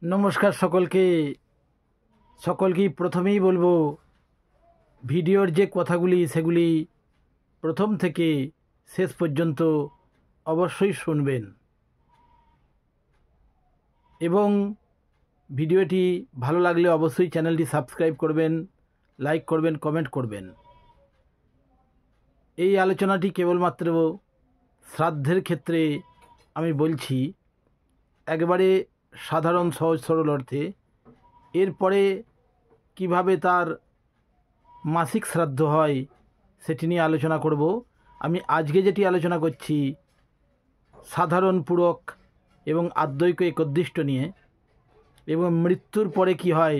নমস্কার সকলকেই প্রথমেই বলবো ভিডিওর যে কথাগুলি সেগুলি প্রথম থেকে শেষ পর্যন্ত অবশ্যই শুনবেন এবং ভিডিওটি ভালো লাগলে অবশ্যই চ্যানেলটি সাবস্ক্রাইব করবেন, লাইক করবেন, কমেন্ট করবেন। এই আলোচনাটি কেবলমাত্র শ্রাদ্ধের ক্ষেত্রে আমি বলছি, একবারে সাধারণ সহজ সরল অর্থে। এরপরে কিভাবে তার মাসিক শ্রাদ্ধ হয় সেটি নিয়ে আলোচনা করব। আমি আজকে যেটি আলোচনা করছি সাধারণ পূরক এবং আদ্বৈক একোদ্দিষ্ট নিয়ে এবং মৃত্যুর পরে কি হয়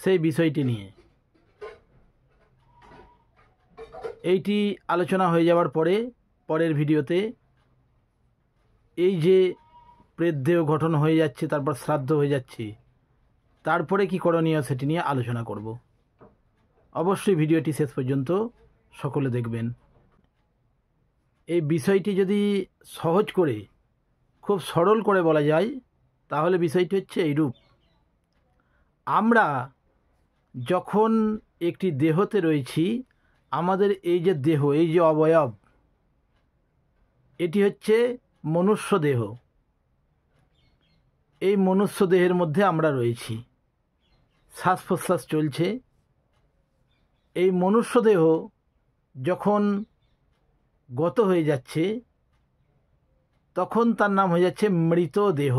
সেই বিষয়টি নিয়ে। এইটি আলোচনা হয়ে যাওয়ার পরে পরের ভিডিওতে এই যে প্রেতদেহ গঠন হয়ে যাচ্ছে, তারপর শ্রাদ্ধ হয়ে যাচ্ছে, তারপরে কি করণীয় সেটি নিয়ে আলোচনা করব। অবশ্যই ভিডিওটি শেষ পর্যন্ত সকলে দেখবেন। এই বিষয়টি যদি সহজ করে খুব সরল করে বলা যায় তাহলে বিষয়টি হচ্ছে এইরূপ: আমরা যখন একটি দেহতে রয়েছি, আমাদের এই যে দেহ, এই যে অবয়ব, এটি হচ্ছে মনুষ্য দেহ। এই মনুষ্য দেহের মধ্যে আমরা রয়েছি, শ্বাস প্রশ্বাস চলছে। এই মনুষ্য দেহ যখন গত হয়ে যাচ্ছে তখন তার নাম হয়ে যাচ্ছে মৃতদেহ।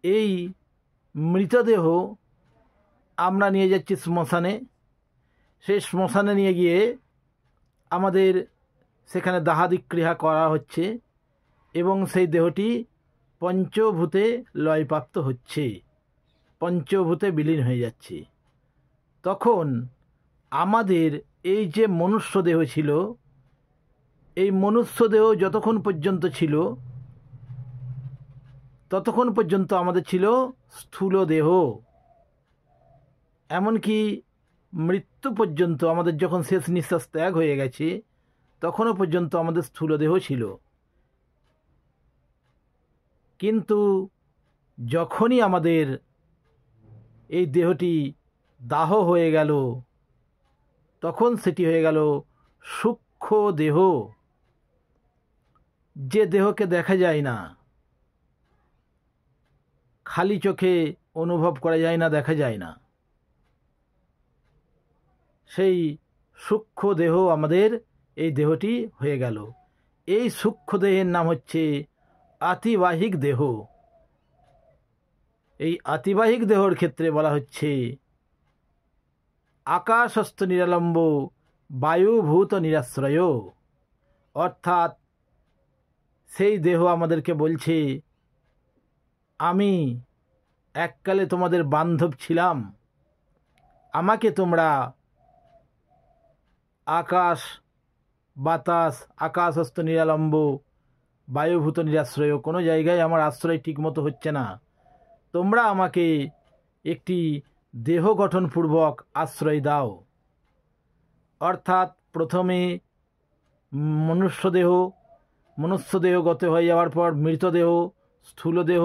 এই মৃতদেহ আমরা নিয়ে যাচ্ছি শ্মশানে। সেই শ্মশানে নিয়ে গিয়ে আমাদের সেখানে দাহাদিক্রিয়া করা হচ্ছে এবং সেই দেহটি পঞ্চভূতে লয়প্রাপ্ত হচ্ছে, পঞ্চভূতে বিলীন হয়ে যাচ্ছে। তখন আমাদের এই যে মনুষ্য দেহ ছিল, এই মনুষ্য দেহ যতক্ষণ পর্যন্ত ছিল ততক্ষণ পর্যন্ত আমাদের ছিল স্থূল দেহ। এমনকি মৃত্যু পর্যন্ত, আমাদের যখন শেষ নিঃশ্বাস ত্যাগ হয়ে গেছে তখনও পর্যন্ত আমাদের স্থূল দেহ ছিল। কিন্তু যখনই আমাদের এই দেহটি দাহ হয়ে গেল তখন সেটি হয়ে গেল সূক্ষ্ম দেহ। যে দেহকে দেখা যায় না, খালি চোখে অনুভব করা যায় না, দেখা যায় না, সেই সূক্ষ্ম দেহ আমাদের এই দেহটি হয়ে গেল। এই সূক্ষ্ম দেহের নাম হচ্ছে আতিবাহিক দেহ। এই আতিবাহিক দেহর ক্ষেত্রে বলা হচ্ছে আকাশস্থ নিরালম্ব বায়ুভূত নিরাশ্রয়। অর্থাৎ সেই দেহ আমাদেরকে বলছে, আমি এককালে তোমাদের বান্ধব ছিলাম, আমাকে তোমরা আকাশ বাতাস, আকাশস্থ নিরালম্ব বায়ুভূত নিরাশ্রয়, কোনো জায়গায় আমার আশ্রয় ঠিকমতো হচ্ছে না, তোমরা আমাকে একটি দেহ গঠনপূর্বক আশ্রয় দাও। অর্থাৎ প্রথমে মনুষ্যদেহ গত হয়ে যাওয়ার পর মৃতদেহ, স্থূলদেহ।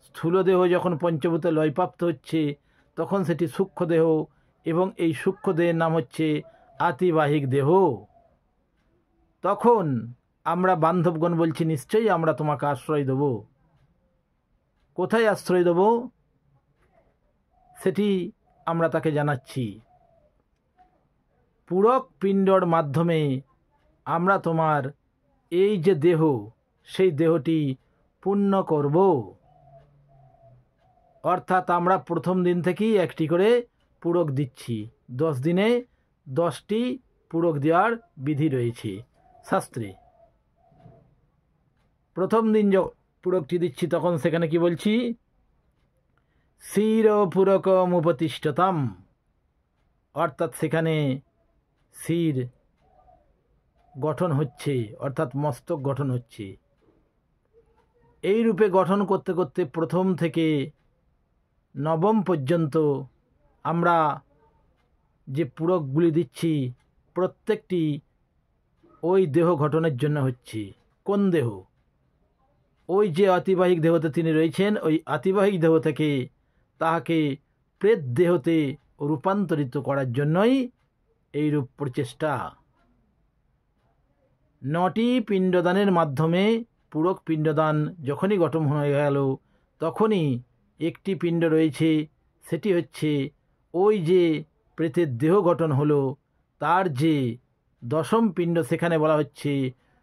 স্থূলদেহ যখন পঞ্চভূতে লয়প্রাপ্ত হচ্ছে তখন সেটি সূক্ষ্মদেহ, এবং এই সূক্ষ্মদেহের নাম হচ্ছে আতিবাহিক দেহ। তখন আমরা বান্ধবগণ বলছি, নিশ্চয়ই আমরা তোমাকে আশ্রয় দেব। কোথায় আশ্রয় দেব সেটি আমরা তাকে জানাচ্ছি, পূরক পিণ্ডর মাধ্যমে আমরা তোমার এই যে দেহ, সেই দেহটি পূর্ণ করব। অর্থাৎ আমরা প্রথম দিন থেকেই একটি করে পূরক দিচ্ছি। 10 দিনে 10টি পূরক দেওয়ার বিধি রয়েছে শাস্ত্রে। প্রথম দিন পূরকটি দিচ্ছি তখন সেখানে কি বলছি, শির পূরকম উপতিষ্ঠতাম। অর্থাৎ সেখানে শির গঠন হচ্ছে, অর্থাৎ মস্তক গঠন হচ্ছে। এই রূপে গঠন করতে করতে প্রথম থেকে নবম পর্যন্ত আমরা যে পূরকগুলি দিচ্ছি প্রত্যেকটি ওই দেহ গঠনের জন্য হচ্ছে। কোন দেহ? ওই যে অতিবাহিক দেহতে তিনি রয়েছেন, ওই অতিবাহিক দেহ থেকে তাহাকে প্রেত দেহতে রূপান্তরিত করার জন্যই এইরূপ প্রচেষ্টা। 9টি পিণ্ডদানের মাধ্যমে পূরক পিণ্ডদান যখনই গঠন হয়ে গেল, তখনই একটি পিণ্ড রয়েছে, সেটি হচ্ছে ওই যে প্রেতের দেহ গঠন হলো, তার যে 10ম পিণ্ড, সেখানে বলা হচ্ছে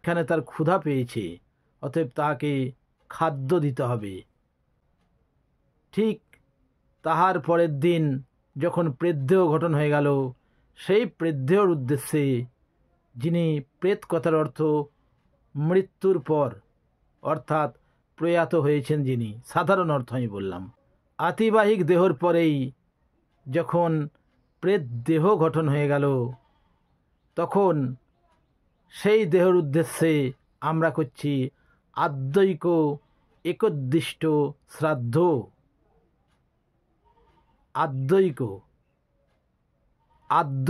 এখানে তার ক্ষুধা পেয়েছে, অতএব তাহাকে খাদ্য দিতে হবে। ঠিক তাহার পরের দিন যখন প্রেতদেহ গঠন হয়ে গেল, সেই প্রেতদেহর উদ্দেশ্যে, যিনি প্রেত কথার অর্থ মৃত্যুর পর, অর্থাৎ প্রয়াত হয়েছেন যিনি, সাধারণ অর্থ আমি বললাম। আতিবাহিক দেহর পরেই যখন প্রেত দেহ গঠন হয়ে গেল, তখন সেই দেহর উদ্দেশ্যে আমরা করছি আদ্যৈক একোদ্দিষ্ট শ্রাদ্ধ। আদ্যৈক, আদ্য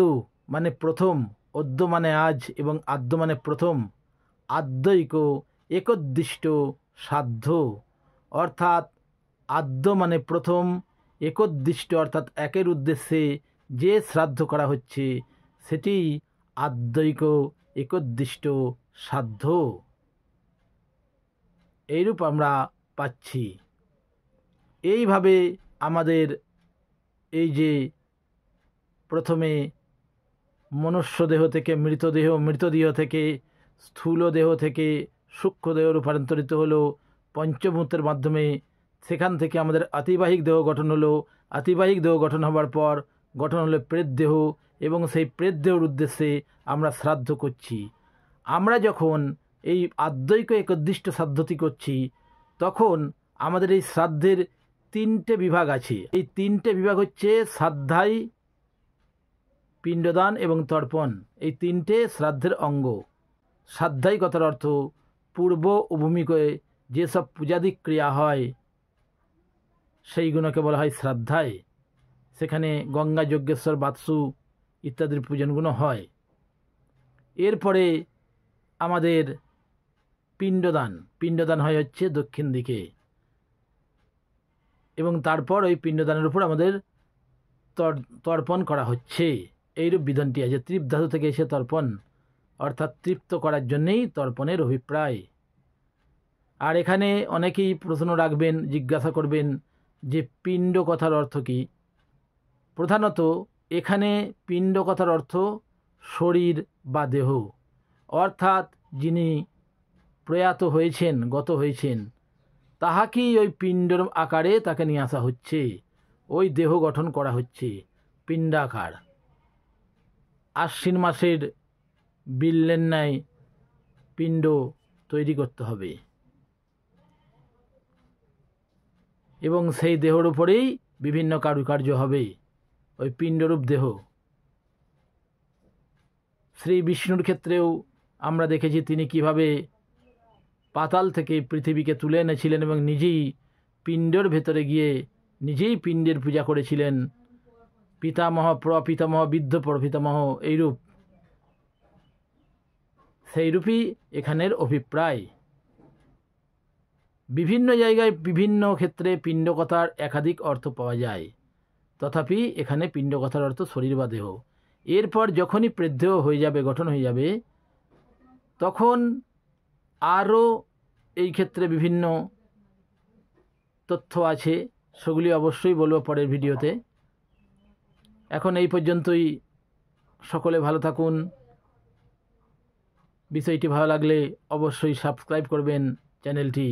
মানে প্রথম, অদ্য মানে আজ এবং আদ্য মানে প্রথম। আদ্যৈক একোদ্দিষ্ট শ্রাদ্ধ, অর্থাৎ আদ্য মানে প্রথম, একোদ্দিষ্ট অর্থাৎ একের উদ্দেশ্যে যে শ্রাদ্ধ করা হচ্ছে, সেটি আদ্যৈক একোদ্দিষ্ট শ্রাদ্ধ। এইরূপ আমরা পাচ্ছি। এইভাবে আমাদের এই যে প্রথমে মনুষ্য দেহ থেকে মৃতদেহ, মৃতদেহ থেকে স্থূল দেহ থেকে সূক্ষ্ম দেহ রূপান্তরিত হলো পঞ্চভূতের মাধ্যমে, সেখান থেকে আমাদের আতিবাহিক দেহ গঠন হলো। আতিবাহিক দেহ গঠন হবার পর গঠন হলো প্রেত দেহ, এবং সেই প্রেত দেহর উদ্দেশ্যে আমরা শ্রাদ্ধ করছি। আমরা যখন এই আদ্যৈক একোদ্দিষ্ট শ্রাদ্ধটি করছি, তখন আমাদের এই শ্রাদ্ধের 3টে বিভাগ আছে। এই 3টে বিভাগ হচ্ছে শ্রাদ্ধাই, পিণ্ডদান এবং তর্পণ। এই 3টে শ্রাদ্ধের অঙ্গ। শ্রাদ্ধাই কথার অর্থ পূর্ব ও ভূমিকে যেসব পূজাদি ক্রিয়া হয়, সেইগুলোকে বলা হয় শ্রাদ্ধায়। সেখানে গঙ্গা, যজ্ঞেশ্বর, বাৎসু ইত্যাদির পূজনগুলো হয়। এরপরে আমাদের পিণ্ডদান। পিণ্ডদান হয় হচ্ছে দক্ষিণ দিকে, এবং তারপর ওই পিণ্ডদানের উপর আমাদের তর্পণ করা হচ্ছে। এইরূপ বিধানটি আছে। তৃপ ধাতু থেকে এসে তর্পণ, অর্থাৎ তৃপ্ত করার জন্যেই তর্পণের অভিপ্রায়। আর এখানে অনেকেই প্রশ্ন রাখবেন, জিজ্ঞাসা করবেন যে পিণ্ড কথার অর্থ কী। প্রধানত এখানে পিণ্ড কথার অর্থ শরীর বা দেহ, অর্থাৎ যিনি প্রয়াত হয়েছেন, গত হয়েছেন, তাহাকেই ওই পিণ্ডর আকারে তাকে নিয়ে আসা হচ্ছে, ওই দেহ গঠন করা হচ্ছে পিণ্ডাকার। আশ্বিন মাসের বিল্লের ন্যায় পিণ্ড তৈরি করতে হবে, এবং সেই দেহর উপরেই বিভিন্ন কারুকার্য হবে, ওই পিণ্ডরূপ দেহ। শ্রী বিষ্ণুর ক্ষেত্রেও আমরা দেখেছি তিনি কিভাবে পাতাল থেকে পৃথিবীকে তুলে এনেছিলেন এবং নিজেই পিণ্ডের ভেতরে গিয়ে নিজেই পিণ্ডের পূজা করেছিলেন। পিতামহ, প্রপিতামহ, বৃদ্ধ প্রপিতামহ, এইরূপ। সেইরূপই এখানের অভিপ্রায়। বিভিন্ন জায়গায় বিভিন্ন ক্ষেত্রে পিণ্ড কথার একাধিক অর্থ পাওয়া যায়, তথাপি এখানে পিণ্ড কথার অর্থ শরীর বা দেহ। এরপর যখনই প্রেতদেহ হয়ে যাবে, গঠন হয়ে যাবে, তখন আরও এই ক্ষেত্রে বিভিন্ন তথ্য আছে, সেগুলি অবশ্যই বলবো পরের ভিডিওতে। এখন এই পর্যন্তই। সকলে ভালো থাকুন। বিষয়টি ভালো লাগলে অবশ্যই সাবস্ক্রাইব করবেন, চ্যানেলটি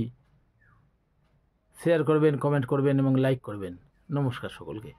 শেয়ার করবেন, কমেন্ট করবেন এবং লাইক করবেন। নমস্কার সকলকে।